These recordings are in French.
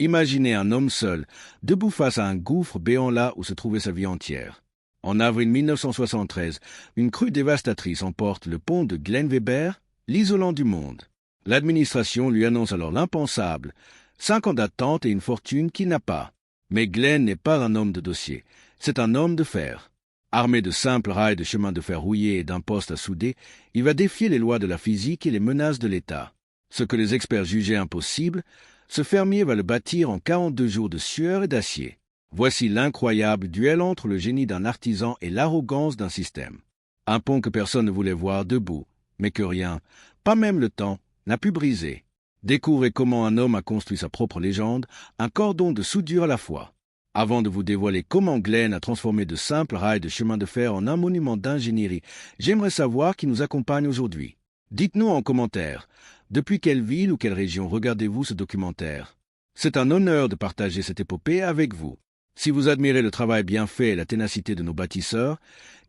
Imaginez un homme seul, debout face à un gouffre béant là où se trouvait sa vie entière. En avril 1973, une crue dévastatrice emporte le pont de Glen Weber, l'isolant du monde. L'administration lui annonce alors l'impensable, 5 ans d'attente et une fortune qu'il n'a pas. Mais Glen n'est pas un homme de dossier, c'est un homme de fer. Armé de simples rails de chemin de fer rouillés et d'un poste à souder, il va défier les lois de la physique et les menaces de l'État. Ce que les experts jugeaient impossible, ce fermier va le bâtir en 42 jours de sueur et d'acier. Voici l'incroyable duel entre le génie d'un artisan et l'arrogance d'un système. Un pont que personne ne voulait voir debout, mais que rien, pas même le temps, n'a pu briser. Découvrez comment un homme a construit sa propre légende, un cordon de soudure à la fois. Avant de vous dévoiler comment Glen a transformé de simples rails de chemin de fer en un monument d'ingénierie, j'aimerais savoir qui nous accompagne aujourd'hui. Dites-nous en commentaire, depuis quelle ville ou quelle région regardez-vous ce documentaire? C'est un honneur de partager cette épopée avec vous. Si vous admirez le travail bien fait et la ténacité de nos bâtisseurs,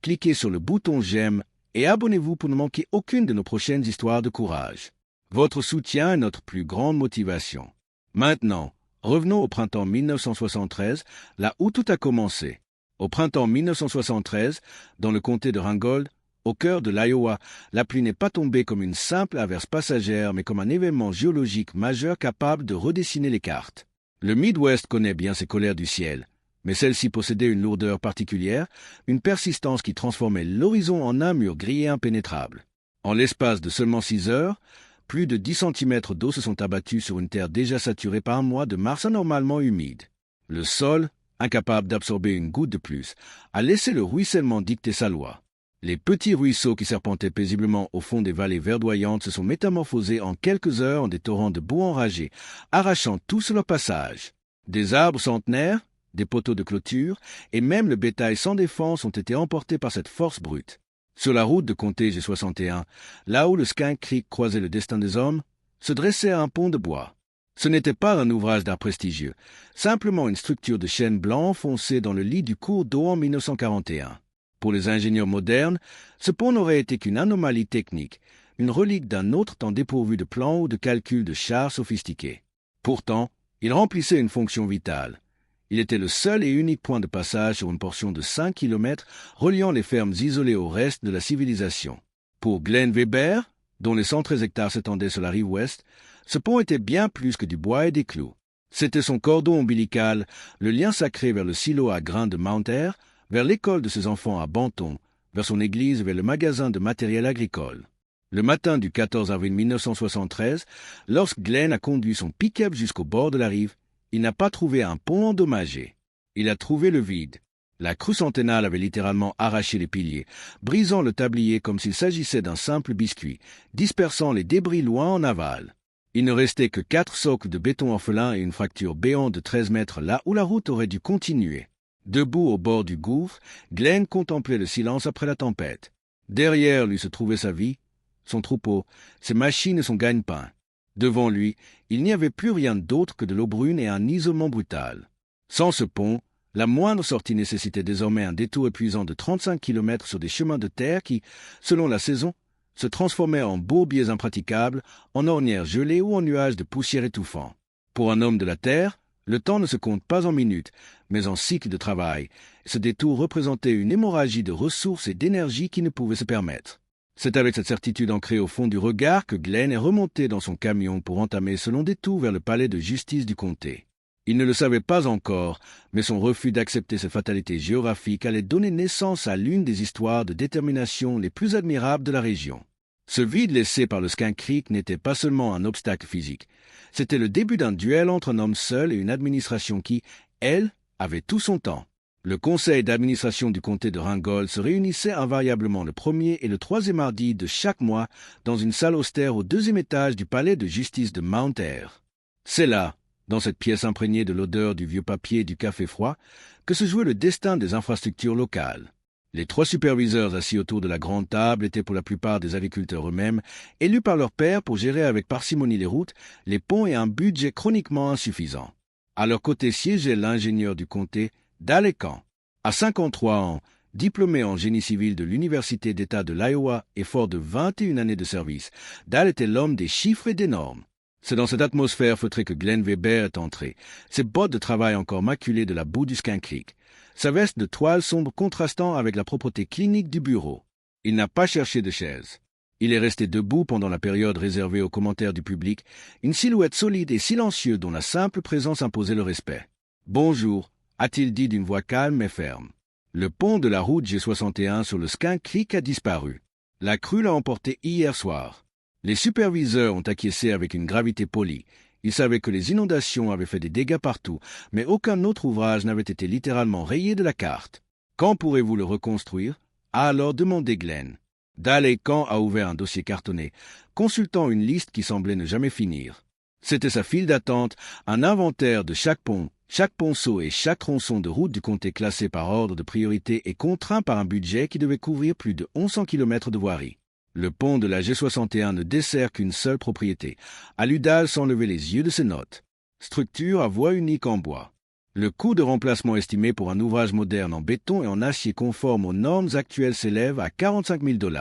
cliquez sur le bouton j'aime et abonnez-vous pour ne manquer aucune de nos prochaines histoires de courage. Votre soutien est notre plus grande motivation. Maintenant, revenons au printemps 1973, là où tout a commencé. Au printemps 1973, dans le comté de Ringgold, au cœur de l'Iowa, la pluie n'est pas tombée comme une simple averse passagère, mais comme un événement géologique majeur capable de redessiner les cartes. Le Midwest connaît bien ces colères du ciel, mais celle-ci possédait une lourdeur particulière, une persistance qui transformait l'horizon en un mur grillé impénétrable. En l'espace de seulement 6 heures, plus de 10 centimètres d'eau se sont abattus sur une terre déjà saturée par un mois de mars anormalement humide. Le sol, incapable d'absorber une goutte de plus, a laissé le ruissellement dicter sa loi. Les petits ruisseaux qui serpentaient paisiblement au fond des vallées verdoyantes se sont métamorphosés en quelques heures en des torrents de boue enragés, arrachant tout sur leur passage. Des arbres centenaires, des poteaux de clôture, et même le bétail sans défense ont été emportés par cette force brute. Sur la route de comté G61, là où le Skunk Creek croisait le destin des hommes, se dressait un pont de bois. Ce n'était pas un ouvrage d'art prestigieux, simplement une structure de chêne blanc foncé dans le lit du cours d'eau en 1941. Pour les ingénieurs modernes, ce pont n'aurait été qu'une anomalie technique, une relique d'un autre temps dépourvu de plans ou de calculs de chars sophistiqués. Pourtant, il remplissait une fonction vitale. Il était le seul et unique point de passage sur une portion de 5 kilomètres reliant les fermes isolées au reste de la civilisation. Pour Glen Weber, dont les 113 hectares s'étendaient sur la rive ouest, ce pont était bien plus que du bois et des clous. C'était son cordon ombilical, le lien sacré vers le silo à grains de Mount Ayr, vers l'école de ses enfants à Banton, vers son église et vers le magasin de matériel agricole. Le matin du 14 avril 1973, lorsque Glen a conduit son pick-up jusqu'au bord de la rive, il n'a pas trouvé un pont endommagé. Il a trouvé le vide. La crue centennale avait littéralement arraché les piliers, brisant le tablier comme s'il s'agissait d'un simple biscuit, dispersant les débris loin en aval. Il ne restait que 4 socles de béton orphelin et une fracture béante de 13 mètres là où la route aurait dû continuer. Debout au bord du gouffre, Glen contemplait le silence après la tempête. Derrière lui se trouvait sa vie, son troupeau, ses machines et son gagne-pain. Devant lui, il n'y avait plus rien d'autre que de l'eau brune et un isolement brutal. Sans ce pont, la moindre sortie nécessitait désormais un détour épuisant de 35 kilomètres sur des chemins de terre qui, selon la saison, se transformaient en bourbiers impraticables, en ornières gelées ou en nuages de poussière étouffants. Pour un homme de la terre, le temps ne se compte pas en minutes, mais en cycles de travail. Ce détour représentait une hémorragie de ressources et d'énergie qui ne pouvait se permettre. C'est avec cette certitude ancrée au fond du regard que Glen est remonté dans son camion pour entamer ce long détour vers le palais de justice du comté. Il ne le savait pas encore, mais son refus d'accepter cette fatalité géographique allait donner naissance à l'une des histoires de détermination les plus admirables de la région. Ce vide laissé par le Skunk Creek n'était pas seulement un obstacle physique. C'était le début d'un duel entre un homme seul et une administration qui, elle, avait tout son temps. Le conseil d'administration du comté de Ringgold se réunissait invariablement le premier et le troisième mardi de chaque mois dans une salle austère au 2e étage du palais de justice de Mount Ayr. C'est là, dans cette pièce imprégnée de l'odeur du vieux papier et du café froid, que se jouait le destin des infrastructures locales. Les 3 superviseurs assis autour de la grande table étaient pour la plupart des agriculteurs eux-mêmes, élus par leur père pour gérer avec parcimonie les routes, les ponts et un budget chroniquement insuffisant. À leur côté siégeait l'ingénieur du comté, Dale Camp. À 53 ans, diplômé en génie civil de l'Université d'État de l'Iowa et fort de 21 années de service, Dale était l'homme des chiffres et des normes. C'est dans cette atmosphère feutrée que Glenn Weber est entré, ses bottes de travail encore maculées de la boue du Skunk Creek, sa veste de toile sombre contrastant avec la propreté clinique du bureau. Il n'a pas cherché de chaise. Il est resté debout pendant la période réservée aux commentaires du public, une silhouette solide et silencieuse dont la simple présence imposait le respect. « Bonjour », a-t-il dit d'une voix calme mais ferme. Le pont de la route G61 sur le Skunk Creek a disparu. La crue l'a emporté hier soir. Les superviseurs ont acquiescé avec une gravité polie. Ils savaient que les inondations avaient fait des dégâts partout, mais aucun autre ouvrage n'avait été littéralement rayé de la carte. « Quand pourrez-vous le reconstruire ?» a alors demandé Glenn. Dal Aitken a ouvert un dossier cartonné, consultant une liste qui semblait ne jamais finir. C'était sa file d'attente, un inventaire de chaque pont, chaque ponceau et chaque tronçon de route du comté classé par ordre de priorité et contraint par un budget qui devait couvrir plus de 1100 km de voirie. Le pont de la G61 ne dessert qu'une seule propriété, a lu Dal sans lever les yeux de ses notes. Structure à voie unique en bois. Le coût de remplacement estimé pour un ouvrage moderne en béton et en acier conforme aux normes actuelles s'élève à 45 000 $.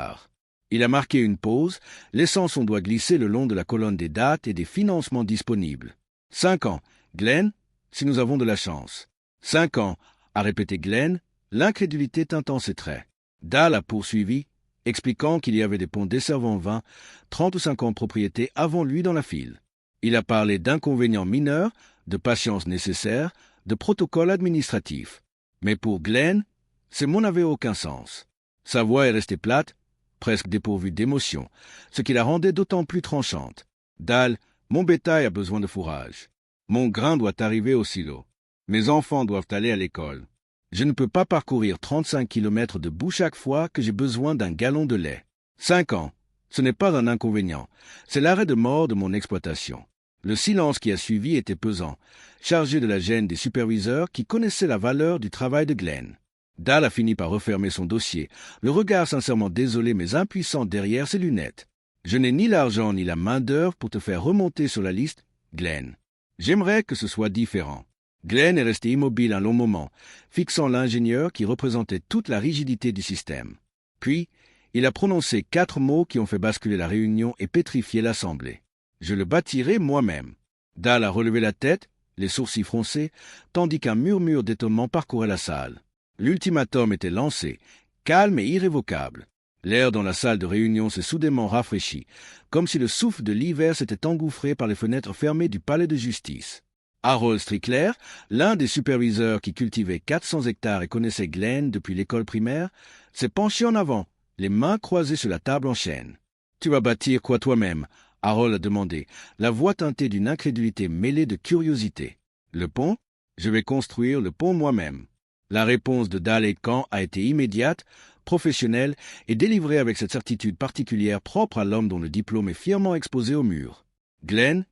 Il a marqué une pause, laissant son doigt glisser le long de la colonne des dates et des financements disponibles. 5 ans, Glenn, si nous avons de la chance. 5 ans, a répété Glenn, l'incrédulité teintant ses traits. Dal a poursuivi, expliquant qu'il y avait des ponts desservant 20, 30 ou 50 propriétés avant lui dans la file. Il a parlé d'inconvénients mineurs, de patience nécessaire, de protocole administratif. Mais pour Glenn, ces mots n'avaient aucun sens. Sa voix est restée plate, presque dépourvue d'émotion, ce qui la rendait d'autant plus tranchante. Dal, mon bétail a besoin de fourrage. Mon grain doit arriver au silo. Mes enfants doivent aller à l'école. Je ne peux pas parcourir 35 kilomètres de bout chaque fois que j'ai besoin d'un gallon de lait. 5 ans, ce n'est pas un inconvénient, c'est l'arrêt de mort de mon exploitation. Le silence qui a suivi était pesant, chargé de la gêne des superviseurs qui connaissaient la valeur du travail de Glenn. Dal a fini par refermer son dossier, le regard sincèrement désolé mais impuissant derrière ses lunettes. Je n'ai ni l'argent ni la main-d'œuvre pour te faire remonter sur la liste, Glenn. J'aimerais que ce soit différent. Glenn est resté immobile un long moment, fixant l'ingénieur qui représentait toute la rigidité du système. Puis, il a prononcé 4 mots qui ont fait basculer la réunion et pétrifier l'assemblée. Je le bâtirai moi-même. Dal a relevé la tête, les sourcils froncés, tandis qu'un murmure d'étonnement parcourait la salle. L'ultimatum était lancé, calme et irrévocable. L'air dans la salle de réunion s'est soudainement rafraîchi, comme si le souffle de l'hiver s'était engouffré par les fenêtres fermées du palais de justice. Harold Strickler, l'un des superviseurs qui cultivait 400 hectares et connaissait Glenn depuis l'école primaire, s'est penché en avant, les mains croisées sur la table en chêne. « Tu vas bâtir quoi toi-même » Harold a demandé, la voix teintée d'une incrédulité mêlée de curiosité. « Le pont ? Je vais construire le pont moi-même. » La réponse de Dal Aitken a été immédiate, professionnelle et délivrée avec cette certitude particulière propre à l'homme dont le diplôme est fièrement exposé au mur. « Glenn,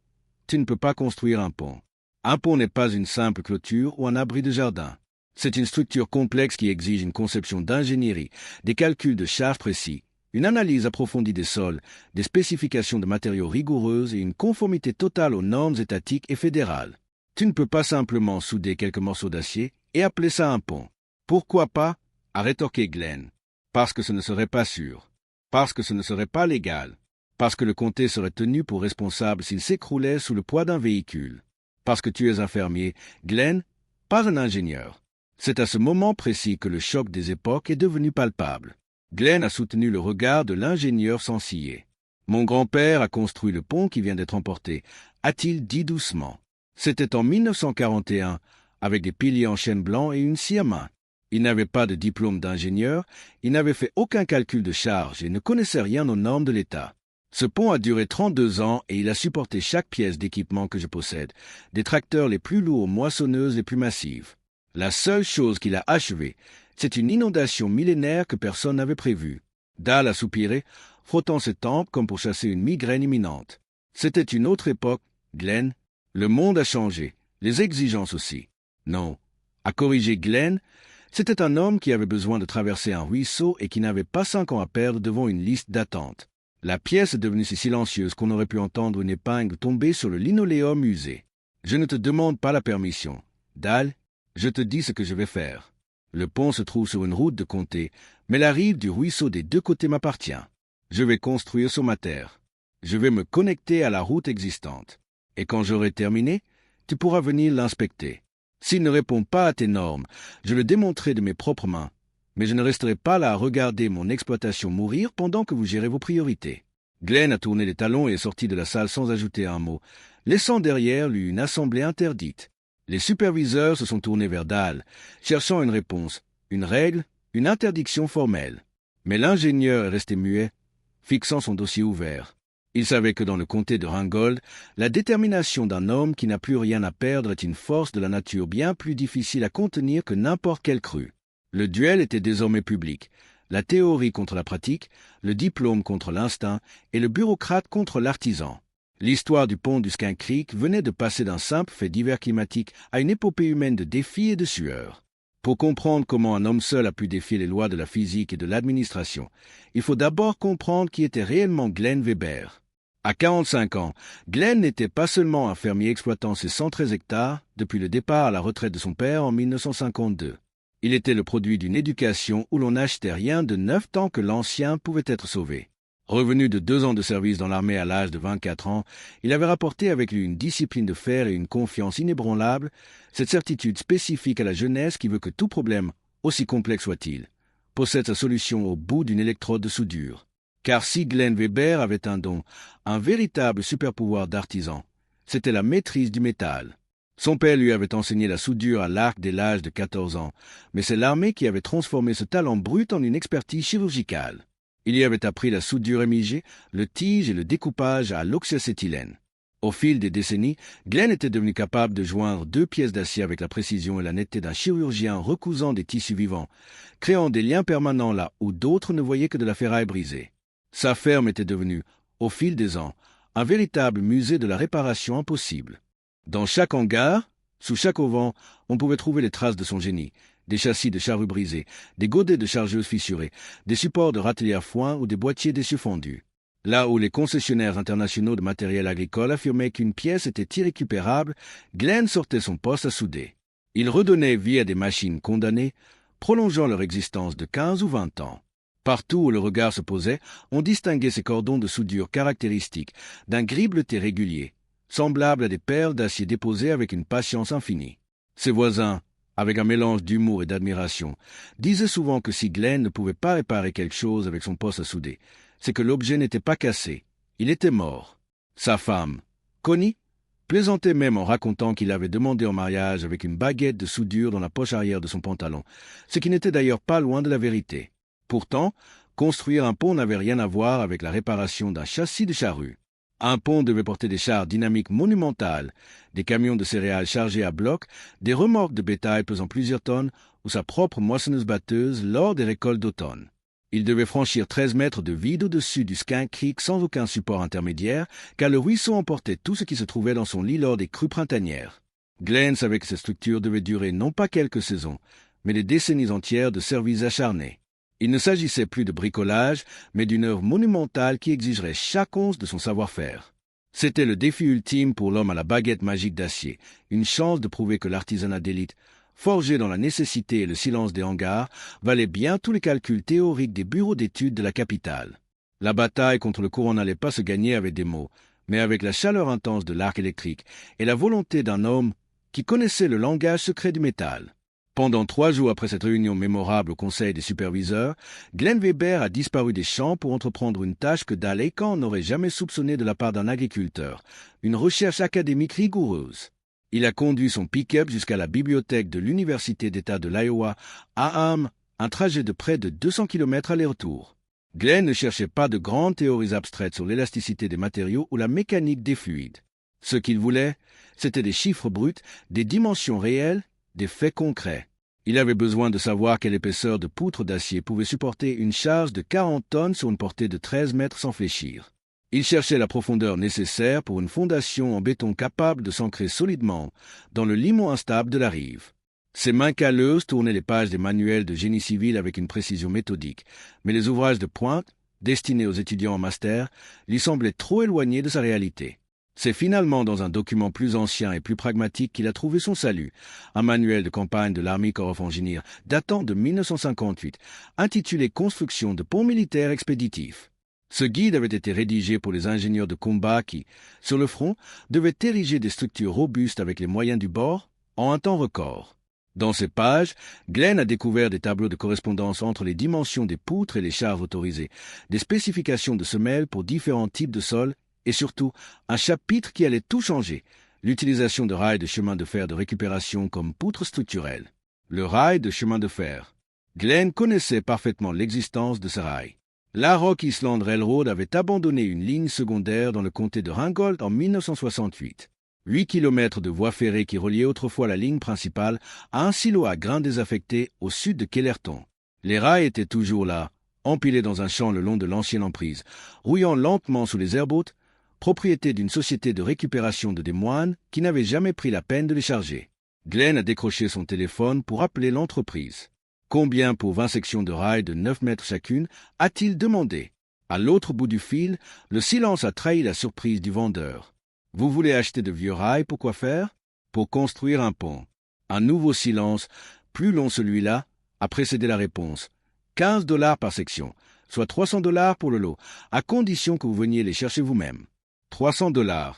tu ne peux pas construire un pont. Un pont n'est pas une simple clôture ou un abri de jardin. C'est une structure complexe qui exige une conception d'ingénierie, des calculs de charges précis, une analyse approfondie des sols, des spécifications de matériaux rigoureuses et une conformité totale aux normes étatiques et fédérales. Tu ne peux pas simplement souder quelques morceaux d'acier et appeler ça un pont. Pourquoi pas ? A rétorqué Glenn. Parce que ce ne serait pas sûr. Parce que ce ne serait pas légal. Parce que le comté serait tenu pour responsable s'il s'écroulait sous le poids d'un véhicule. Parce que tu es un fermier, Glenn, pas un ingénieur. C'est à ce moment précis que le choc des époques est devenu palpable. Glenn a soutenu le regard de l'ingénieur sans ciller. « Mon grand-père a construit le pont qui vient d'être emporté », a-t-il dit doucement. C'était en 1941, avec des piliers en chêne blanc et une scie à main. Il n'avait pas de diplôme d'ingénieur, il n'avait fait aucun calcul de charge et ne connaissait rien aux normes de l'État. Ce pont a duré 32 ans et il a supporté chaque pièce d'équipement que je possède, des tracteurs les plus lourds aux moissonneuses les plus massives. La seule chose qu'il a achevée, c'est une inondation millénaire que personne n'avait prévue. Dal a soupiré, frottant ses tempes comme pour chasser une migraine imminente. C'était une autre époque, Glenn. Le monde a changé, les exigences aussi. Non, a corrigé Glenn, c'était un homme qui avait besoin de traverser un ruisseau et qui n'avait pas 5 ans à perdre devant une liste d'attente. La pièce est devenue si silencieuse qu'on aurait pu entendre une épingle tomber sur le linoléum usé. Je ne te demande pas la permission. Dal, je te dis ce que je vais faire. Le pont se trouve sur une route de comté, mais la rive du ruisseau des 2 côtés m'appartient. Je vais construire sur ma terre. Je vais me connecter à la route existante. Et quand j'aurai terminé, tu pourras venir l'inspecter. S'il ne répond pas à tes normes, je le démontrerai de mes propres mains. Mais je ne resterai pas là à regarder mon exploitation mourir pendant que vous gérez vos priorités. » Glenn a tourné les talons et est sorti de la salle sans ajouter un mot, laissant derrière lui une assemblée interdite. Les superviseurs se sont tournés vers Dahl, cherchant une réponse, une règle, une interdiction formelle. Mais l'ingénieur est resté muet, fixant son dossier ouvert. Il savait que dans le comté de Ringgold, la détermination d'un homme qui n'a plus rien à perdre est une force de la nature bien plus difficile à contenir que n'importe quelle crue. Le duel était désormais public. La théorie contre la pratique, le diplôme contre l'instinct et le bureaucrate contre l'artisan. L'histoire du pont du Skunk Creek venait de passer d'un simple fait divers climatique à une épopée humaine de défis et de sueur. Pour comprendre comment un homme seul a pu défier les lois de la physique et de l'administration, il faut d'abord comprendre qui était réellement Glenn Weber. À 45 ans, Glenn n'était pas seulement un fermier exploitant ses 113 hectares depuis le départ à la retraite de son père en 1952. Il était le produit d'une éducation où l'on n'achetait rien de neuf tant que l'ancien pouvait être sauvé. Revenu de 2 ans de service dans l'armée à l'âge de 24 ans, il avait rapporté avec lui une discipline de fer et une confiance inébranlable, cette certitude spécifique à la jeunesse qui veut que tout problème, aussi complexe soit-il, possède sa solution au bout d'une électrode de soudure. Car si Glenn Weber avait un don, un véritable super-pouvoir d'artisan, c'était la maîtrise du métal. Son père lui avait enseigné la soudure à l'arc dès l'âge de 14 ans, mais c'est l'armée qui avait transformé ce talent brut en une expertise chirurgicale. Il y avait appris la soudure émigée, le tige et le découpage à l'oxyacétylène. Au fil des décennies, Glenn était devenu capable de joindre 2 pièces d'acier avec la précision et la netteté d'un chirurgien recousant des tissus vivants, créant des liens permanents là où d'autres ne voyaient que de la ferraille brisée. Sa ferme était devenue, au fil des ans, un véritable musée de la réparation impossible. Dans chaque hangar, sous chaque auvent, on pouvait trouver les traces de son génie, des châssis de charrues brisés, des godets de chargeuses fissurés, des supports de râteliers à foin ou des boîtiers d'essieux fondus. Là où les concessionnaires internationaux de matériel agricole affirmaient qu'une pièce était irrécupérable, Glenn sortait son poste à souder. Il redonnait vie à des machines condamnées, prolongeant leur existence de 15 ou 20 ans. Partout où le regard se posait, on distinguait ces cordons de soudure caractéristiques d'un gris bleuté régulier, semblables à des perles d'acier déposées avec une patience infinie. Ses voisins, avec un mélange d'humour et d'admiration, disaient souvent que si Glenn ne pouvait pas réparer quelque chose avec son poste à souder, c'est que l'objet n'était pas cassé, il était mort. Sa femme, Connie, plaisantait même en racontant qu'il avait demandé en mariage avec une baguette de soudure dans la poche arrière de son pantalon, ce qui n'était d'ailleurs pas loin de la vérité. Pourtant, construire un pont n'avait rien à voir avec la réparation d'un châssis de charrue. Un pont devait porter des chars dynamiques monumentales, des camions de céréales chargés à bloc, des remorques de bétail pesant plusieurs tonnes ou sa propre moissonneuse-batteuse lors des récoltes d'automne. Il devait franchir 13 mètres de vide au-dessus du Skunk Creek sans aucun support intermédiaire, car le ruisseau emportait tout ce qui se trouvait dans son lit lors des crues printanières. Glenn savait que cette structure devait durer non pas quelques saisons, mais des décennies entières de services acharnés. Il ne s'agissait plus de bricolage, mais d'une œuvre monumentale qui exigerait chaque once de son savoir-faire. C'était le défi ultime pour l'homme à la baguette magique d'acier, une chance de prouver que l'artisanat d'élite, forgé dans la nécessité et le silence des hangars, valait bien tous les calculs théoriques des bureaux d'études de la capitale. La bataille contre le courant n'allait pas se gagner avec des mots, mais avec la chaleur intense de l'arc électrique et la volonté d'un homme qui connaissait le langage secret du métal. Pendant 3 jours après cette réunion mémorable au conseil des superviseurs, Glenn Weber a disparu des champs pour entreprendre une tâche que Dahl Aitken n'aurait jamais soupçonnée de la part d'un agriculteur, une recherche académique rigoureuse. Il a conduit son pick-up jusqu'à la bibliothèque de l'Université d'État de l'Iowa à un trajet de près de 200 km aller-retour. Glenn ne cherchait pas de grandes théories abstraites sur l'élasticité des matériaux ou la mécanique des fluides. Ce qu'il voulait, c'était des chiffres bruts, des dimensions réelles, des faits concrets. Il avait besoin de savoir quelle épaisseur de poutre d'acier pouvait supporter une charge de 40 tonnes sur une portée de 13 mètres sans fléchir. Il cherchait la profondeur nécessaire pour une fondation en béton capable de s'ancrer solidement dans le limon instable de la rive. Ses mains calleuses tournaient les pages des manuels de génie civil avec une précision méthodique, mais les ouvrages de pointe, destinés aux étudiants en master, lui semblaient trop éloignés de sa réalité. C'est finalement dans un document plus ancien et plus pragmatique qu'il a trouvé son salut, un manuel de campagne de l'Army Corps of Engineers datant de 1958, intitulé « Construction de ponts militaires expéditifs ». Ce guide avait été rédigé pour les ingénieurs de combat qui, sur le front, devaient ériger des structures robustes avec les moyens du bord en un temps record. Dans ces pages, Glenn a découvert des tableaux de correspondance entre les dimensions des poutres et les charges autorisées, des spécifications de semelles pour différents types de sols et surtout un chapitre qui allait tout changer, l'utilisation de rails de chemin de fer de récupération comme poutres structurelles. Le rail de chemin de fer. Glenn connaissait parfaitement l'existence de ce rail. La Rock Island Railroad avait abandonné une ligne secondaire dans le comté de Ringgold en 1968. 8 kilomètres de voie ferrée qui reliait autrefois la ligne principale à un silo à grains désaffecté au sud de Kellerton. Les rails étaient toujours là, empilés dans un champ le long de l'ancienne emprise, rouillant lentement sous les airboats, propriété d'une société de récupération de Des Moines qui n'avait jamais pris la peine de les charger. Glenn a décroché son téléphone pour appeler l'entreprise. Combien pour 20 sections de rails de 9 mètres chacune, a-t-il demandé. À l'autre bout du fil, le silence a trahi la surprise du vendeur. Vous voulez acheter de vieux rails pour quoi faire? Pour construire un pont. Un nouveau silence, plus long celui-là, a précédé la réponse. 15 $ par section, soit 300 $ pour le lot, à condition que vous veniez les chercher vous-même. 300 $.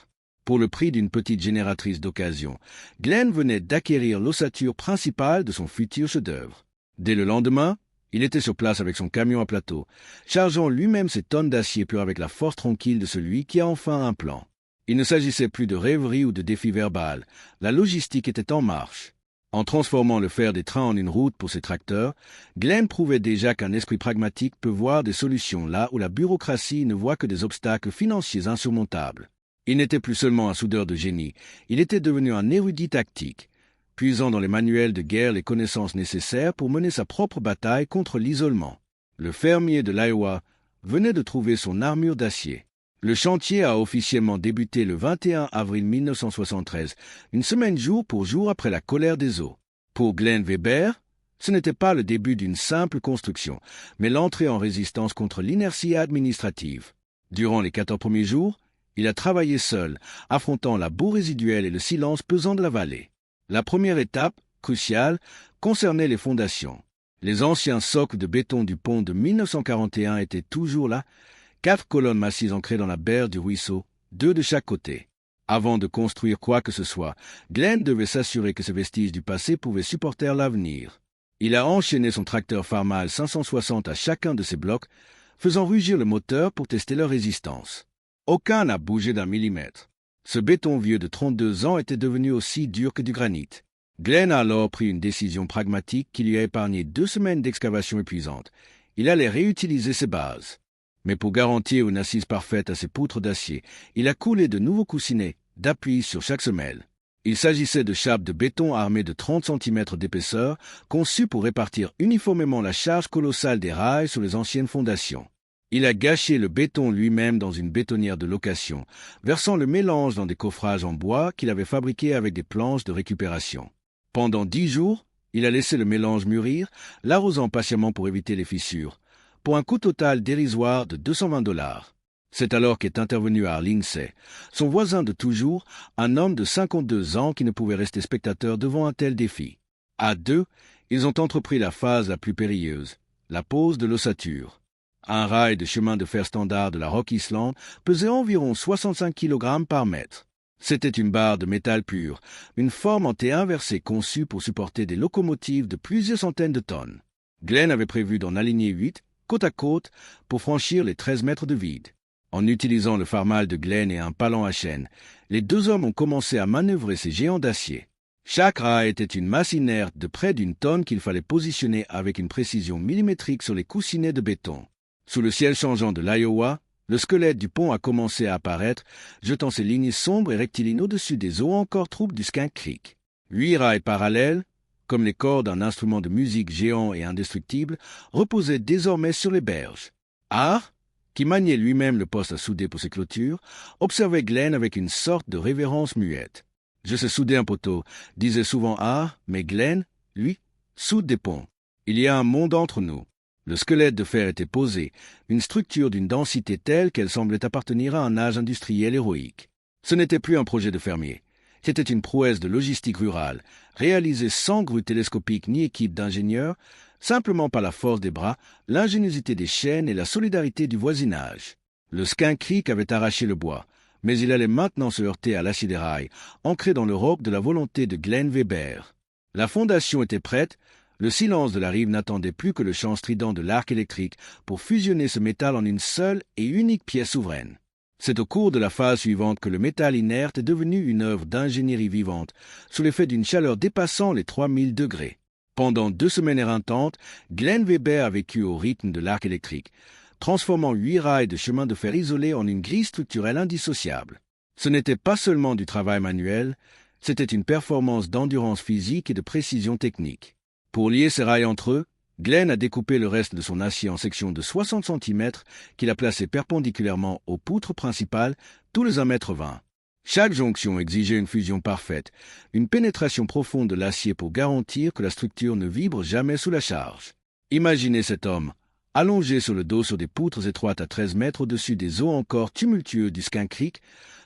Pour le prix d'une petite génératrice d'occasion, Glenn venait d'acquérir l'ossature principale de son futur chef-d'œuvre. Dès le lendemain, il était sur place avec son camion à plateau, chargeant lui-même ses tonnes d'acier pur avec la force tranquille de celui qui a enfin un plan. Il ne s'agissait plus de rêverie ou de défi verbal, la logistique était en marche. En transformant le fer des trains en une route pour ses tracteurs, Glenn prouvait déjà qu'un esprit pragmatique peut voir des solutions là où la bureaucratie ne voit que des obstacles financiers insurmontables. Il n'était plus seulement un soudeur de génie, il était devenu un érudit tactique, puisant dans les manuels de guerre les connaissances nécessaires pour mener sa propre bataille contre l'isolement. Le fermier de l'Iowa venait de trouver son armure d'acier. Le chantier a officiellement débuté le 21 avril 1973, une semaine jour pour jour après la colère des eaux. Pour Glenn Weber, ce n'était pas le début d'une simple construction, mais l'entrée en résistance contre l'inertie administrative. Durant les 14 premiers jours, il a travaillé seul, affrontant la boue résiduelle et le silence pesant de la vallée. La première étape, cruciale, concernait les fondations. Les anciens socles de béton du pont de 1941 étaient toujours là, 4 colonnes massives ancrées dans la berge du ruisseau, 2 de chaque côté. Avant de construire quoi que ce soit, Glenn devait s'assurer que ces vestiges du passé pouvaient supporter l'avenir. Il a enchaîné son tracteur Farmall 560 à chacun de ces blocs, faisant rugir le moteur pour tester leur résistance. Aucun n'a bougé d'un millimètre. Ce béton vieux de 32 ans était devenu aussi dur que du granit. Glenn a alors pris une décision pragmatique qui lui a épargné 2 semaines d'excavation épuisante. Il allait réutiliser ses bases. Mais pour garantir une assise parfaite à ses poutres d'acier, il a coulé de nouveaux coussinets d'appui sur chaque semelle. Il s'agissait de chapes de béton armées de 30 cm d'épaisseur, conçues pour répartir uniformément la charge colossale des rails sur les anciennes fondations. Il a gâché le béton lui-même dans une bétonnière de location, versant le mélange dans des coffrages en bois qu'il avait fabriqués avec des planches de récupération. Pendant 10 jours, il a laissé le mélange mûrir, l'arrosant patiemment pour éviter les fissures, pour un coût total dérisoire de 220 $. C'est alors qu'est intervenu à Lindsay, son voisin de toujours, un homme de 52 ans qui ne pouvait rester spectateur devant un tel défi. À deux, ils ont entrepris la phase la plus périlleuse, la pose de l'ossature. Un rail de chemin de fer standard de la Rock Island pesait environ 65 kg par mètre. C'était une barre de métal pur, une forme en T inversée conçue pour supporter des locomotives de plusieurs centaines de tonnes. Glenn avait prévu d'en aligner 8, côte à côte, pour franchir les 13 mètres de vide. En utilisant le Farmall de Glenn et un palan à chaîne, les 2 hommes ont commencé à manœuvrer ces géants d'acier. Chaque rail était une masse inerte de près d'1 tonne qu'il fallait positionner avec une précision millimétrique sur les coussinets de béton. Sous le ciel changeant de l'Iowa, le squelette du pont a commencé à apparaître, jetant ses lignes sombres et rectilignes au-dessus des eaux encore troubles du Skunk Creek. 8 rails parallèles, comme les cordes d'un instrument de musique géant et indestructible, reposaient désormais sur les berges. Art, qui maniait lui-même le poste à souder pour ses clôtures, observait Glenn avec une sorte de révérence muette. « Je sais souder un poteau », disait souvent Art, mais Glenn, lui, soude des ponts. Il y a un monde entre nous. Le squelette de fer était posé, une structure d'une densité telle qu'elle semblait appartenir à un âge industriel héroïque. Ce n'était plus un projet de fermier. C'était une prouesse de logistique rurale, réalisée sans grue télescopique ni équipe d'ingénieurs, simplement par la force des bras, l'ingéniosité des chaînes et la solidarité du voisinage. Le Skunk Creek avait arraché le bois, mais il allait maintenant se heurter à l'acier des rails, ancré dans le roc de la volonté de Glenn Weber. La fondation était prête, le silence de la rive n'attendait plus que le chant strident de l'arc électrique pour fusionner ce métal en une seule et unique pièce souveraine. C'est au cours de la phase suivante que le métal inerte est devenu une œuvre d'ingénierie vivante, sous l'effet d'une chaleur dépassant les 3000 degrés. Pendant 2 semaines éreintantes, Glenn Weber a vécu au rythme de l'arc électrique, transformant 8 rails de chemin de fer isolés en une grille structurelle indissociable. Ce n'était pas seulement du travail manuel, c'était une performance d'endurance physique et de précision technique. Pour lier ces rails entre eux, Glenn a découpé le reste de son acier en sections de 60 cm qu'il a placées perpendiculairement aux poutres principales, tous les 1,20 m. Chaque jonction exigeait une fusion parfaite, une pénétration profonde de l'acier pour garantir que la structure ne vibre jamais sous la charge. Imaginez cet homme, allongé sur le dos sur des poutres étroites à 13 mètres au-dessus des eaux encore tumultueuses du Skunk Creek,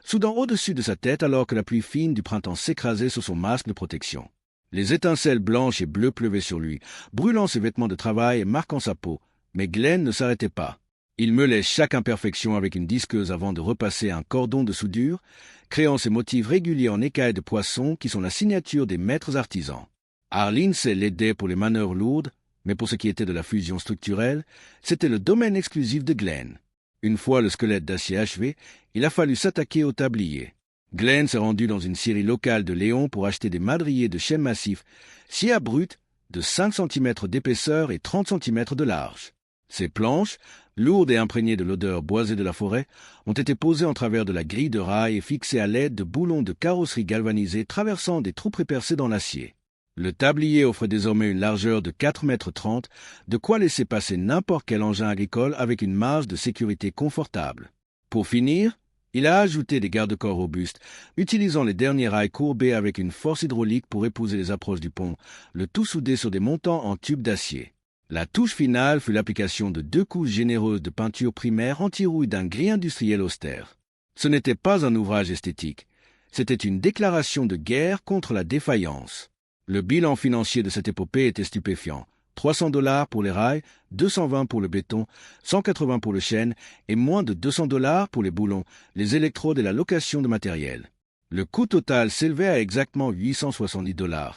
soudain au-dessus de sa tête alors que la pluie fine du printemps s'écrasait sur son masque de protection. Les étincelles blanches et bleues pleuvaient sur lui, brûlant ses vêtements de travail et marquant sa peau, mais Glenn ne s'arrêtait pas. Il meulait chaque imperfection avec une disqueuse avant de repasser un cordon de soudure, créant ces motifs réguliers en écailles de poisson qui sont la signature des maîtres artisans. Arline l'aidait pour les manœuvres lourdes, mais pour ce qui était de la fusion structurelle, c'était le domaine exclusif de Glenn. Une fois le squelette d'acier achevé, il a fallu s'attaquer au tablier. Glenn s'est rendu dans une scierie locale de Léon pour acheter des madriers de chêne massif, sciés brut, de 5 cm d'épaisseur et 30 cm de large. Ces planches, lourdes et imprégnées de l'odeur boisée de la forêt, ont été posées en travers de la grille de rail et fixées à l'aide de boulons de carrosserie galvanisés traversant des trous prépercés dans l'acier. Le tablier offre désormais une largeur de 4,30 m, de quoi laisser passer n'importe quel engin agricole avec une marge de sécurité confortable. Pour finir, il a ajouté des garde-corps robustes, utilisant les derniers rails courbés avec une force hydraulique pour épouser les approches du pont, le tout soudé sur des montants en tubes d'acier. La touche finale fut l'application de 2 couches généreuses de peinture primaire anti-rouille d'un gris industriel austère. Ce n'était pas un ouvrage esthétique, c'était une déclaration de guerre contre la défaillance. Le bilan financier de cette épopée était stupéfiant. $300 pour les rails, 220 pour le béton, 180 pour le chêne et moins de $200 pour les boulons, les électrodes et la location de matériel. Le coût total s'élevait à exactement $870.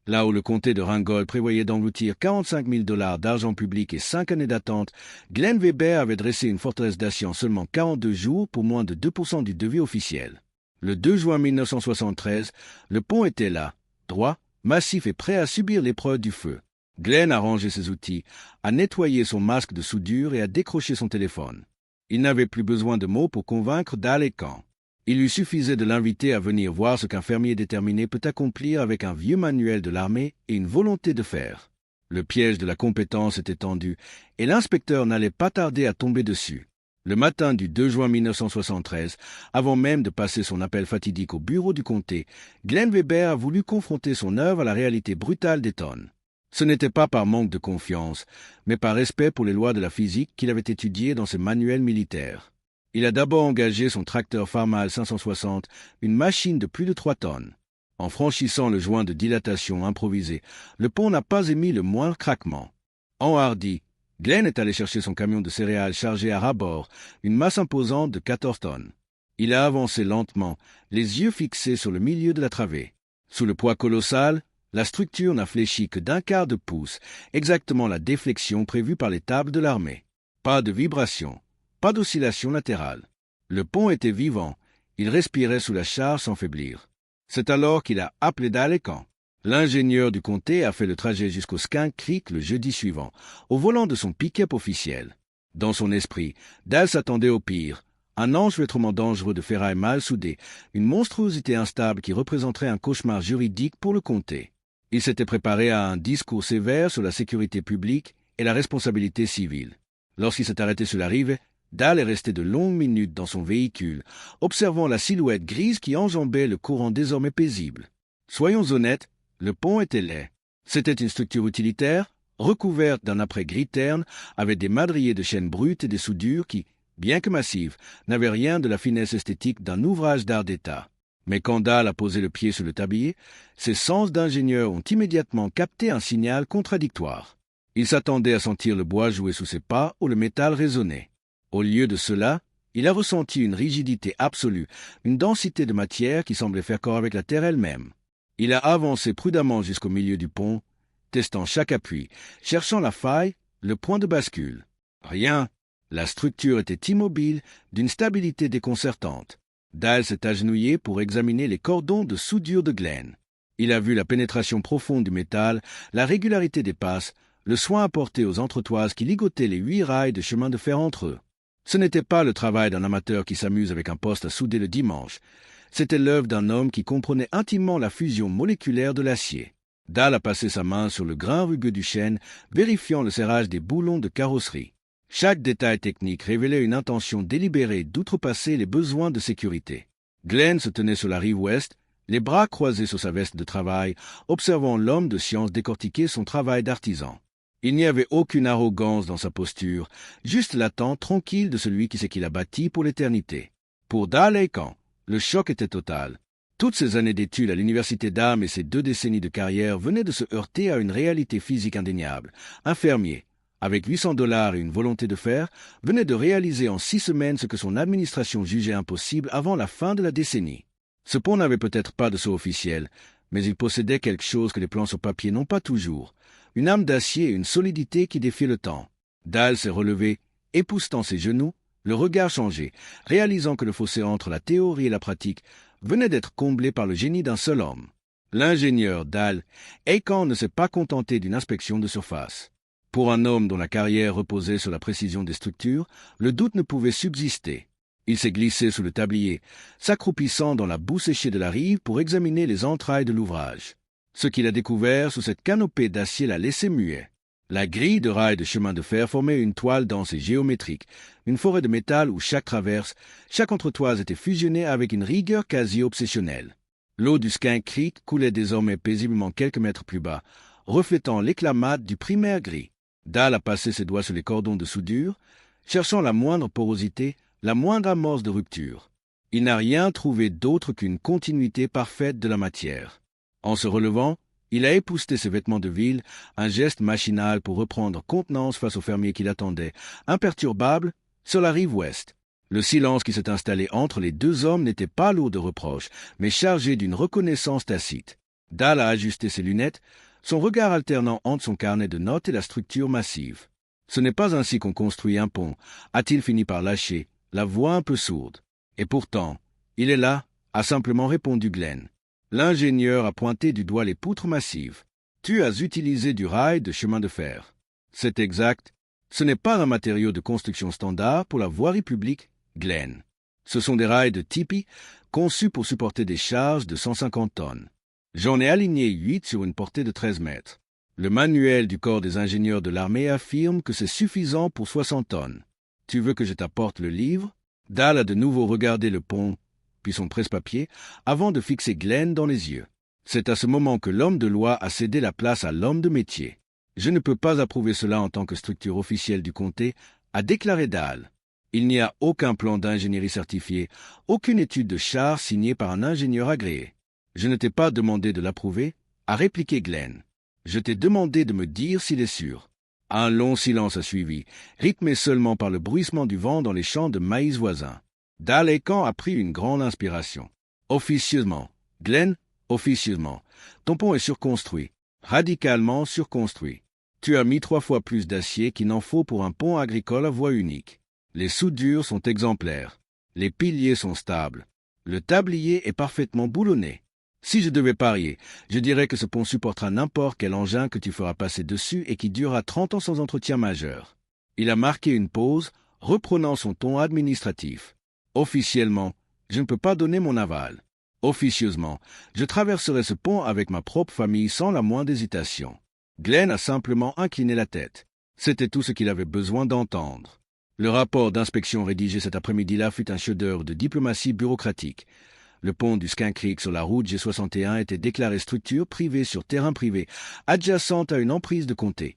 Là où le comté de Ringgold prévoyait d'engloutir $45 000 d'argent public et 5 années d'attente, Glenn Weber avait dressé une forteresse d'acier en seulement 42 jours pour moins de 2% du devis officiel. Le 2 juin 1973, le pont était là, droit, massif et prêt à subir l'épreuve du feu. Glenn a rangé ses outils, a nettoyé son masque de soudure et a décroché son téléphone. Il n'avait plus besoin de mots pour convaincre Dal et Camp. Il lui suffisait de l'inviter à venir voir ce qu'un fermier déterminé peut accomplir avec un vieux manuel de l'armée et une volonté de faire. Le piège de la compétence était tendu et l'inspecteur n'allait pas tarder à tomber dessus. Le matin du 2 juin 1973, avant même de passer son appel fatidique au bureau du comté, Glenn Weber a voulu confronter son œuvre à la réalité brutale des tonnes. Ce n'était pas par manque de confiance, mais par respect pour les lois de la physique qu'il avait étudiées dans ses manuels militaires. Il a d'abord engagé son tracteur Farmall 560, une machine de plus de 3 tonnes. En franchissant le joint de dilatation improvisé, le pont n'a pas émis le moindre craquement. Enhardi, Glenn est allé chercher son camion de céréales chargé à ras-bord, une masse imposante de 14 tonnes. Il a avancé lentement, les yeux fixés sur le milieu de la travée. Sous le poids colossal, la structure n'a fléchi que d'1/4 de pouce, exactement la déflexion prévue par les tables de l'armée. Pas de vibration, pas d'oscillation latérale. Le pont était vivant, il respirait sous la charge sans faiblir. C'est alors qu'il a appelé Dal et Camp. L'ingénieur du comté a fait le trajet jusqu'au Skunk Creek le jeudi suivant, au volant de son pick-up officiel. Dans son esprit, Dal s'attendait au pire. Un enchevêtrement dangereux de ferraille mal soudée, une monstruosité instable qui représenterait un cauchemar juridique pour le comté. Il s'était préparé à un discours sévère sur la sécurité publique et la responsabilité civile. Lorsqu'il s'est arrêté sur la rive, Dal est resté de longues minutes dans son véhicule, observant la silhouette grise qui enjambait le courant désormais paisible. Soyons honnêtes, le pont était laid. C'était une structure utilitaire, recouverte d'un apprêt gris terne, avec des madriers de chêne brut et des soudures qui, bien que massives, n'avaient rien de la finesse esthétique d'un ouvrage d'art d'État. Mais quand Dal a posé le pied sur le tablier, ses sens d'ingénieur ont immédiatement capté un signal contradictoire. Il s'attendait à sentir le bois jouer sous ses pas ou le métal résonner. Au lieu de cela, Il a ressenti une rigidité absolue, une densité de matière qui semblait faire corps avec la terre elle-même. Il a avancé prudemment jusqu'au milieu du pont, testant chaque appui, cherchant la faille, le point de bascule. Rien. La structure était immobile, d'une stabilité déconcertante. Dahl s'est agenouillé pour examiner les cordons de soudure de Glenn. Il a vu la pénétration profonde du métal, la régularité des passes, le soin apporté aux entretoises qui ligotaient les 8 rails de chemin de fer entre eux. Ce n'était pas le travail d'un amateur qui s'amuse avec un poste à souder le dimanche. C'était l'œuvre d'un homme qui comprenait intimement la fusion moléculaire de l'acier. Dahl a passé sa main sur le grain rugueux du chêne, vérifiant le serrage des boulons de carrosserie. Chaque détail technique révélait une intention délibérée d'outrepasser les besoins de sécurité. Glenn se tenait sur la rive ouest, les bras croisés sur sa veste de travail, observant l'homme de science décortiquer son travail d'artisan. Il n'y avait aucune arrogance dans sa posture, juste l'attente tranquille de celui qui sait qu'il a bâti pour l'éternité. Pour Dahl Aeckan, le choc était total. Toutes ces années d'études à l'université d'Armes et ces 2 décennies de carrière venaient de se heurter à une réalité physique indéniable. Un fermier, avec $800 et une volonté de faire, venait de réaliser en 6 semaines ce que son administration jugeait impossible avant la fin de la décennie. Ce pont n'avait peut-être pas de sceau officiel, mais il possédait quelque chose que les plans sur papier n'ont pas toujours, une âme d'acier et une solidité qui défiait le temps. Dahl s'est relevé, époussetant ses genoux, le regard changé, réalisant que le fossé entre la théorie et la pratique venait d'être comblé par le génie d'un seul homme. L'ingénieur Dahl Aeckan ne s'est pas contenté d'une inspection de surface. Pour un homme dont la carrière reposait sur la précision des structures, le doute ne pouvait subsister. Il s'est glissé sous le tablier, s'accroupissant dans la boue séchée de la rive pour examiner les entrailles de l'ouvrage. Ce qu'il a découvert sous cette canopée d'acier l'a laissé muet. La grille de rails de chemin de fer formait une toile dense et géométrique, une forêt de métal où chaque traverse, chaque entretoise était fusionnée avec une rigueur quasi obsessionnelle. L'eau du Skunk Creek coulait désormais paisiblement quelques mètres plus bas, reflétant l'éclat mat du primaire gris. Dahl a passé ses doigts sur les cordons de soudure, cherchant la moindre porosité, la moindre amorce de rupture. Il n'a rien trouvé d'autre qu'une continuité parfaite de la matière. En se relevant, il a épousseté ses vêtements de ville, un geste machinal pour reprendre contenance face au fermier qui l'attendait, imperturbable, sur la rive ouest. Le silence qui s'est installé entre les 2 hommes n'était pas lourd de reproches, mais chargé d'une reconnaissance tacite. Dahl a ajusté ses lunettes, son regard alternant entre son carnet de notes et la structure massive. Ce n'est pas ainsi qu'on construit un pont, a-t-il fini par lâcher, la voix un peu sourde. Et pourtant, il est là, a simplement répondu Glenn. L'ingénieur a pointé du doigt les poutres massives. Tu as utilisé du rail de chemin de fer. C'est exact. Ce n'est pas un matériau de construction standard pour la voirie publique, Glenn. Ce sont des rails de tipi conçus pour supporter des charges de 150 tonnes. J'en ai aligné 8 sur une portée de 13 mètres. Le manuel du corps des ingénieurs de l'armée affirme que c'est suffisant pour 60 tonnes. Tu veux que je t'apporte le livre? Dahl a de nouveau regardé le pont, puis son presse-papier, avant de fixer Glenn dans les yeux. C'est à ce moment que l'homme de loi a cédé la place à l'homme de métier. Je ne peux pas approuver cela en tant que structure officielle du comté, a déclaré Dahl. Il n'y a aucun plan d'ingénierie certifié, aucune étude de char signée par un ingénieur agréé. Je ne t'ai pas demandé de l'approuver, a répliqué Glenn. Je t'ai demandé de me dire s'il est sûr. Un long silence a suivi, rythmé seulement par le bruissement du vent dans les champs de maïs voisins. Dahl Aeckan a pris une grande inspiration. Officieusement, Glenn, officieusement, ton pont est surconstruit, radicalement surconstruit. Tu as mis 3 fois plus d'acier qu'il n'en faut pour un pont agricole à voie unique. Les soudures sont exemplaires. Les piliers sont stables. Le tablier est parfaitement boulonné. Si je devais parier, je dirais que ce pont supportera n'importe quel engin que tu feras passer dessus et qui durera 30 ans sans entretien majeur. Il a marqué une pause, reprenant son ton administratif. Officiellement, je ne peux pas donner mon aval. Officieusement, je traverserai ce pont avec ma propre famille sans la moindre hésitation. Glenn a simplement incliné la tête. C'était tout ce qu'il avait besoin d'entendre. Le rapport d'inspection rédigé cet après-midi-là fut un chef-d'œuvre de diplomatie bureaucratique. Le pont du Skunk Creek sur la route G61 était déclaré structure privée sur terrain privé, adjacente à une emprise de comté,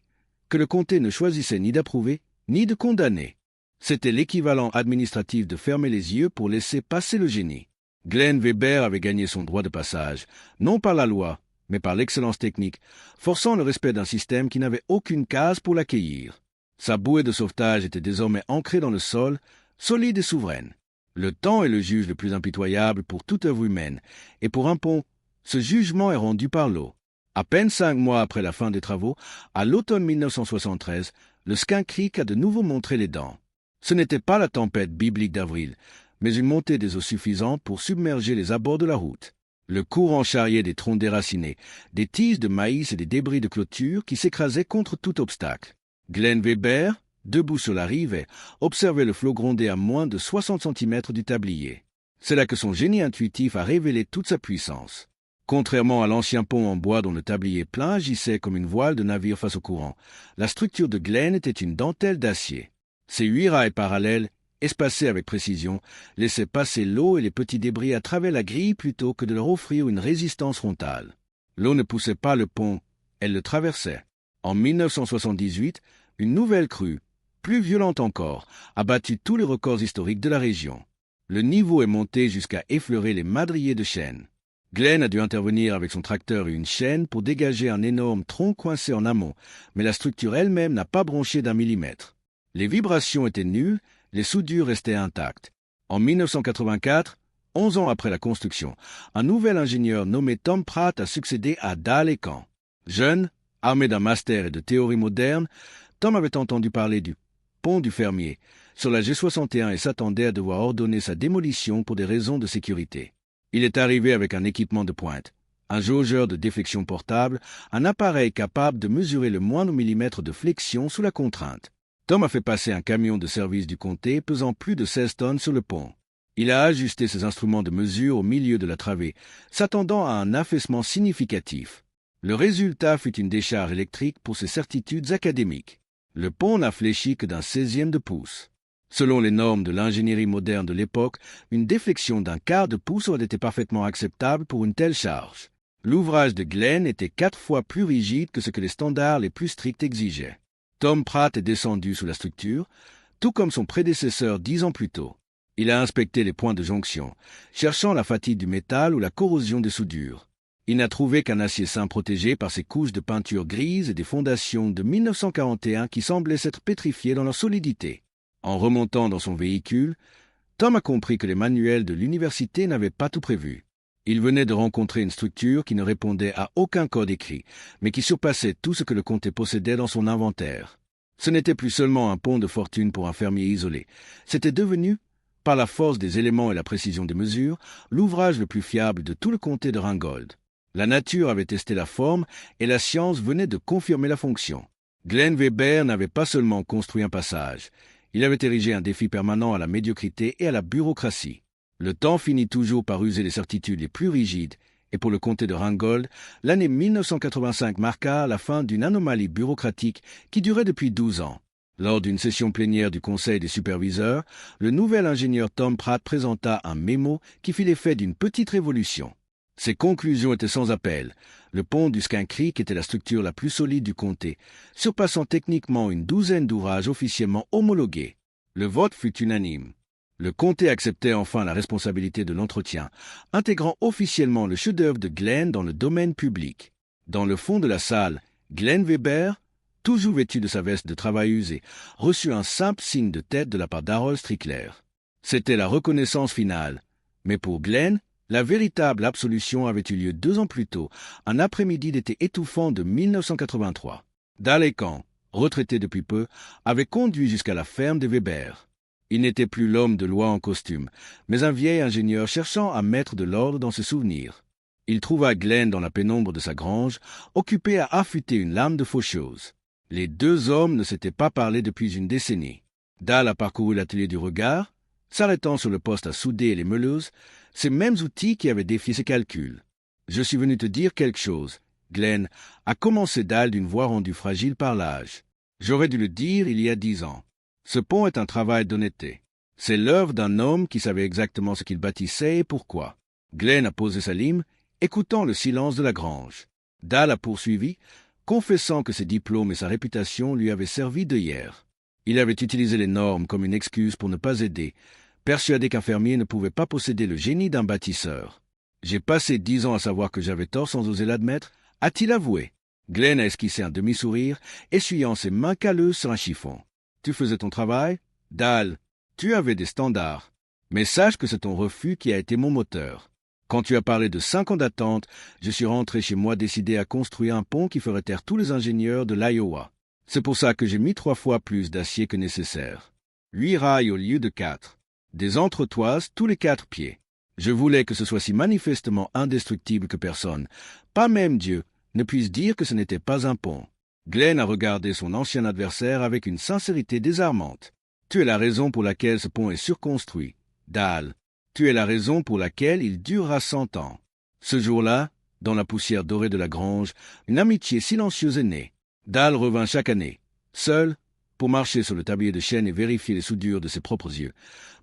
que le comté ne choisissait ni d'approuver, ni de condamner. C'était l'équivalent administratif de fermer les yeux pour laisser passer le génie. Glenn Weber avait gagné son droit de passage, non par la loi, mais par l'excellence technique, forçant le respect d'un système qui n'avait aucune case pour l'accueillir. Sa bouée de sauvetage était désormais ancrée dans le sol, solide et souveraine. Le temps est le juge le plus impitoyable pour toute œuvre humaine, et pour un pont, ce jugement est rendu par l'eau. À peine 5 mois après la fin des travaux, à l'automne 1973, le Skunk Creek a de nouveau montré les dents. Ce n'était pas la tempête biblique d'avril, mais une montée des eaux suffisante pour submerger les abords de la route. Le courant charriait des troncs déracinés, des tiges de maïs et des débris de clôture qui s'écrasaient contre tout obstacle. Glenn Weber, debout sur la rive, observait le flot gronder à moins de 60 cm du tablier. C'est là que son génie intuitif a révélé toute sa puissance. Contrairement à l'ancien pont en bois dont le tablier plein agissait comme une voile de navire face au courant, la structure de Glenn était une dentelle d'acier. Ses 8 rails parallèles, espacés avec précision, laissaient passer l'eau et les petits débris à travers la grille plutôt que de leur offrir une résistance frontale. L'eau ne poussait pas le pont, elle le traversait. En 1978, une nouvelle crue, plus violente encore, a battu tous les records historiques de la région. Le niveau est monté jusqu'à effleurer les madriers de chêne. Glenn a dû intervenir avec son tracteur et une chaîne pour dégager un énorme tronc coincé en amont, mais la structure elle-même n'a pas bronché d'1 millimètre. Les vibrations étaient nulles, les soudures restaient intactes. En 1984, 11 ans après la construction, un nouvel ingénieur nommé Tom Pratt a succédé à Dale Camp. Jeune, armé d'un master et de théories modernes, Tom avait entendu parler du pont du Fermier sur la G61 et s'attendait à devoir ordonner sa démolition pour des raisons de sécurité. Il est arrivé avec un équipement de pointe, un jaugeur de déflexion portable, un appareil capable de mesurer le moindre millimètre de flexion sous la contrainte. Tom a fait passer un camion de service du comté pesant plus de 16 tonnes sur le pont. Il a ajusté ses instruments de mesure au milieu de la travée, s'attendant à un affaissement significatif. Le résultat fut une décharge électrique pour ses certitudes académiques. Le pont n'a fléchi que d'un 16e de pouce. Selon les normes de l'ingénierie moderne de l'époque, une déflexion d'un quart de pouce aurait été parfaitement acceptable pour une telle charge. L'ouvrage de Glenn était 4 fois plus rigide que ce que les standards les plus stricts exigeaient. Tom Pratt est descendu sous la structure, tout comme son prédécesseur 10 ans plus tôt. Il a inspecté les points de jonction, cherchant la fatigue du métal ou la corrosion des soudures. Il n'a trouvé qu'un acier sain protégé par ses couches de peinture grise et des fondations de 1941 qui semblaient s'être pétrifiées dans leur solidité. En remontant dans son véhicule, Tom a compris que les manuels de l'université n'avaient pas tout prévu. Il venait de rencontrer une structure qui ne répondait à aucun code écrit, mais qui surpassait tout ce que le comté possédait dans son inventaire. Ce n'était plus seulement un pont de fortune pour un fermier isolé. C'était devenu, par la force des éléments et la précision des mesures, l'ouvrage le plus fiable de tout le comté de Ringgold. La nature avait testé la forme et la science venait de confirmer la fonction. Glenn Weber n'avait pas seulement construit un passage, il avait érigé un défi permanent à la médiocrité et à la bureaucratie. Le temps finit toujours par user les certitudes les plus rigides, et pour le comté de Ringgold, l'année 1985 marqua la fin d'une anomalie bureaucratique qui durait depuis 12 ans. Lors d'une session plénière du Conseil des superviseurs, le nouvel ingénieur Tom Pratt présenta un mémo qui fit l'effet d'une petite révolution. Ses conclusions étaient sans appel. Le pont du Skunk Creek était la structure la plus solide du comté, surpassant techniquement une douzaine d'ouvrages officiellement homologués. Le vote fut unanime. Le comté acceptait enfin la responsabilité de l'entretien, intégrant officiellement le chef-d'œuvre de Glenn dans le domaine public. Dans le fond de la salle, Glenn Weber, toujours vêtu de sa veste de travail usée, reçut un simple signe de tête de la part d'Harold Strickler. C'était la reconnaissance finale. Mais pour Glenn, la véritable absolution avait eu lieu 2 ans plus tôt, un après-midi d'été étouffant de 1983. Dale Camp, retraité depuis peu, avait conduit jusqu'à la ferme des Weber. Il n'était plus l'homme de loi en costume, mais un vieil ingénieur cherchant à mettre de l'ordre dans ses souvenirs. Il trouva Glenn dans la pénombre de sa grange, occupé à affûter une lame de faucheuse. Les 2 hommes ne s'étaient pas parlé depuis une décennie. Dale a parcouru l'atelier du regard, s'arrêtant sur le poste à souder et les meuleuses, ces mêmes outils qui avaient défié ses calculs. « Je suis venu te dire quelque chose. » Glenn a commencé Dale d'une voix rendue fragile par l'âge. « J'aurais dû le dire il y a 10 ans. Ce pont est un travail d'honnêteté. C'est l'œuvre d'un homme qui savait exactement ce qu'il bâtissait et pourquoi. » Glenn a posé sa lime, écoutant le silence de la grange. Dale a poursuivi, confessant que ses diplômes et sa réputation lui avaient servi d'œillère. Il avait utilisé les normes comme une excuse pour ne pas aider, persuadé qu'un fermier ne pouvait pas posséder le génie d'un bâtisseur. « J'ai passé 10 ans à savoir que j'avais tort sans oser l'admettre, » a-t-il avoué. Glenn a esquissé un demi-sourire, essuyant ses mains calleuses sur un chiffon. « Tu faisais ton travail, Dale. Tu avais des standards. Mais sache que c'est ton refus qui a été mon moteur. Quand tu as parlé de 5 ans d'attente, je suis rentré chez moi décidé à construire un pont qui ferait taire tous les ingénieurs de l'Iowa. C'est pour ça que j'ai mis 3 fois plus d'acier que nécessaire. 8 rails au lieu de 4. Des entretoises tous les 4 pieds. Je voulais que ce soit si manifestement indestructible que personne, pas même Dieu, ne puisse dire que ce n'était pas un pont. Glenn a regardé son ancien adversaire avec une sincérité désarmante. Tu es la raison pour laquelle ce pont est surconstruit. Dal, tu es la raison pour laquelle il durera 100 ans. Ce jour-là, dans la poussière dorée de la grange, une amitié silencieuse est née. Dal revint chaque année, seul, pour marcher sur le tablier de chêne et vérifier les soudures de ses propres yeux,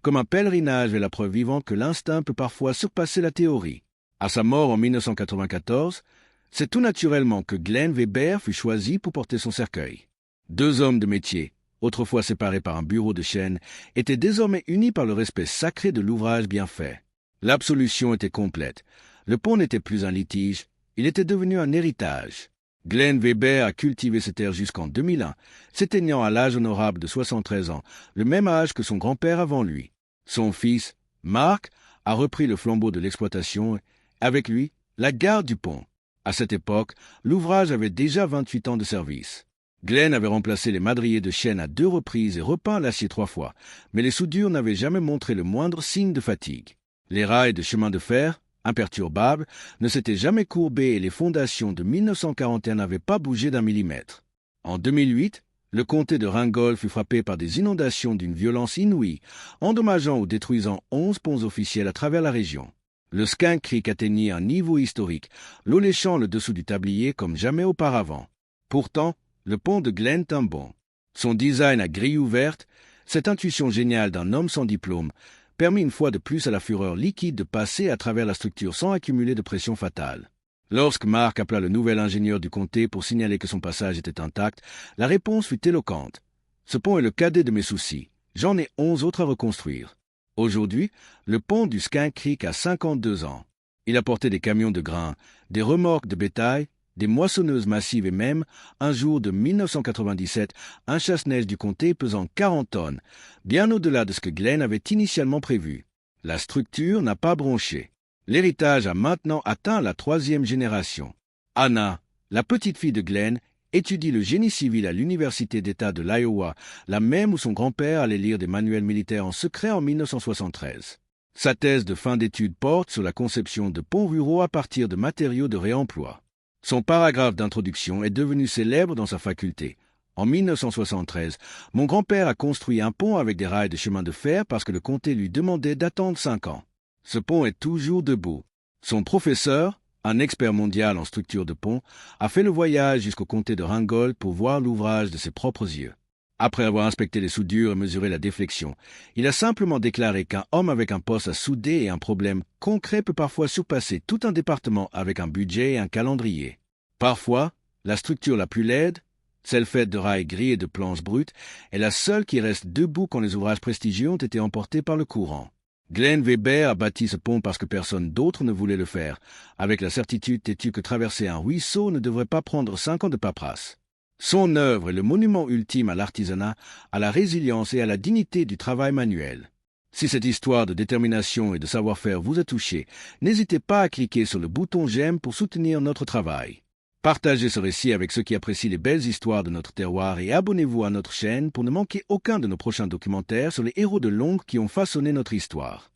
comme un pèlerinage vers la preuve vivante que l'instinct peut parfois surpasser la théorie. À sa mort en 1994, c'est tout naturellement que Glenn Weber fut choisi pour porter son cercueil. 2 hommes de métier, autrefois séparés par un bureau de chêne, étaient désormais unis par le respect sacré de l'ouvrage bien fait. L'absolution était complète. Le pont n'était plus un litige, il était devenu un héritage. Glenn Weber a cultivé ces terres jusqu'en 2001, s'éteignant à l'âge honorable de 73 ans, le même âge que son grand-père avant lui. Son fils, Mark, a repris le flambeau de l'exploitation et, avec lui, la garde du pont. À cette époque, l'ouvrage avait déjà 28 ans de service. Glenn avait remplacé les madriers de chêne à 2 reprises et repeint l'acier 3 fois, mais les soudures n'avaient jamais montré le moindre signe de fatigue. Les rails de chemin de fer, imperturbables, ne s'étaient jamais courbés et les fondations de 1941 n'avaient pas bougé d'1 millimètre. En 2008, le comté de Ringgold fut frappé par des inondations d'une violence inouïe, endommageant ou détruisant 11 ponts officiels à travers la région. Le Skunk Creek atteignit un niveau historique, l'eau léchant le dessous du tablier comme jamais auparavant. Pourtant, le pont de Glenn tint bon. Son design à grille ouverte, cette intuition géniale d'un homme sans diplôme, permit une fois de plus à la fureur liquide de passer à travers la structure sans accumuler de pression fatale. Lorsque Mark appela le nouvel ingénieur du comté pour signaler que son passage était intact, la réponse fut éloquente. Ce pont est le cadet de mes soucis. J'en ai 11 autres à reconstruire. Aujourd'hui, le pont du Skunk Creek a 52 ans. Il a porté des camions de grains, des remorques de bétail, des moissonneuses massives et même, un jour de 1997, un chasse-neige du comté pesant 40 tonnes, bien au-delà de ce que Glenn avait initialement prévu. La structure n'a pas bronché. L'héritage a maintenant atteint la 3e génération. Anna, la petite fille de Glenn, étudie le génie civil à l'Université d'État de l'Iowa, la même où son grand-père allait lire des manuels militaires en secret en 1973. Sa thèse de fin d'études porte sur la conception de ponts ruraux à partir de matériaux de réemploi. Son paragraphe d'introduction est devenu célèbre dans sa faculté. En 1973, mon grand-père a construit un pont avec des rails de chemin de fer parce que le comté lui demandait d'attendre 5 ans. Ce pont est toujours debout. Son professeur, un expert mondial en structure de pont, a fait le voyage jusqu'au comté de Ringgold pour voir l'ouvrage de ses propres yeux. Après avoir inspecté les soudures et mesuré la déflexion, il a simplement déclaré qu'un homme avec un poste à souder et un problème concret peut parfois surpasser tout un département avec un budget et un calendrier. Parfois, la structure la plus laide, celle faite de rails gris et de planches brutes, est la seule qui reste debout quand les ouvrages prestigieux ont été emportés par le courant. Glenn Weber a bâti ce pont parce que personne d'autre ne voulait le faire, avec la certitude têtue que traverser un ruisseau ne devrait pas prendre 5 ans de paperasse. Son œuvre est le monument ultime à l'artisanat, à la résilience et à la dignité du travail manuel. Si cette histoire de détermination et de savoir-faire vous a touché, n'hésitez pas à cliquer sur le bouton j'aime pour soutenir notre travail. Partagez ce récit avec ceux qui apprécient les belles histoires de notre terroir et abonnez-vous à notre chaîne pour ne manquer aucun de nos prochains documentaires sur les héros de l'ombre qui ont façonné notre histoire.